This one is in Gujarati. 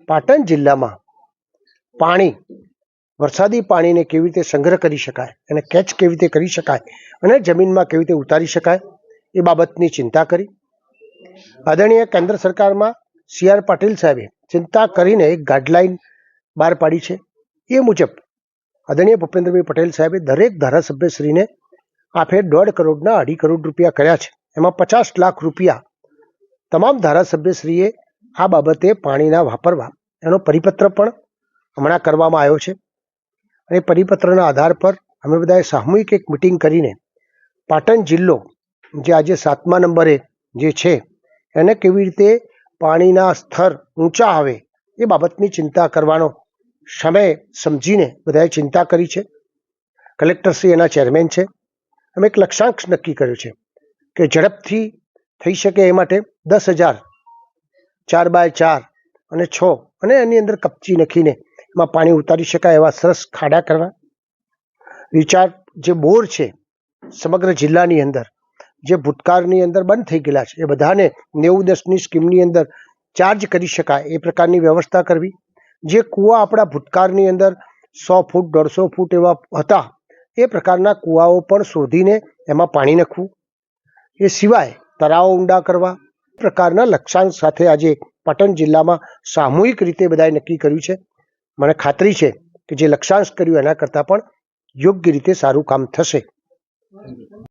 પાટણ જિલ્લામાં પાણી વરસાદી પાણીને કેવી રીતે સંગ્રહ કરી શકાય, એને કેચ કેવી રીતે કરી શકાય અને જમીનમાં કેવી રીતે ઉતારી શકાય એ બાબતની ચિંતા કરી. આદરણીય કેન્દ્ર સરકારમાં CR પાટીલ સાહેબે ચિંતા કરીને એક ગાઈડલાઈન બહાર પાડી છે. એ મુજબ આદરણીય ભૂપેન્દ્રભાઈ પટેલ સાહેબે દરેક ધારાસભ્યશ્રીને આ ફેર 1.5 કરોડના 2.5 કરોડ રૂપિયા કર્યા છે. એમાં 50 લાખ રૂપિયા તમામ ધારાસભ્યશ્રીએ આ બાબતે પાણીના વાપરવા એનો પરિપત્ર પણ હમણાં કરવામાં આવ્યો છે. અને પરિપત્રના આધાર પર અમે બધાએ સામૂહિક એક મિટિંગ કરીને પાટણ જિલ્લો જે આજે 7મા નંબરે જે છે એને કેવી રીતે પાણીના સ્તર ઊંચા આવે એ બાબતની ચિંતા કરવાનો સમય સમજીને બધાએ ચિંતા કરી છે. કલેક્ટરશ્રી એના ચેરમેન છે. અમે એક લક્ષ્યાંક નક્કી કર્યો છે કે ઝડપથી થઈ શકે એ માટે 10,000 4x4 અને 6 અને એની અંદર કપચી નાખીને એમાં પાણી ઉતારી શકાય એવા સરસ ખાડા કરવા. રિચાર્જ જે બોર છે સમગ્ર જિલ્લાની અંદર જે ભૂતકાળની અંદર બંધ થઈ ગયેલા છે એ બધાને 90-10ની સ્કીમની અંદર ચાર્જ કરી શકાય એ પ્રકારની વ્યવસ્થા કરવી. જે કૂવા આપણા ભૂતકાળની અંદર 100 ફૂટ 150 ફૂટ એવા હતા એ પ્રકારના કૂવાઓ પણ શોધીને એમાં પાણી નાખવું. એ સિવાય તળાવો ઊંડા કરવા પ્રકારના લક્ષ્યાંક સાથે આજે પાટણ જિલ્લામાં સામૂહિક રીતે બધાએ નક્કી કર્યું છે. મને ખાતરી છે કે જે લક્ષ્યાંક કર્યું એના કરતાં પણ યોગ્ય રીતે સારું કામ થશે.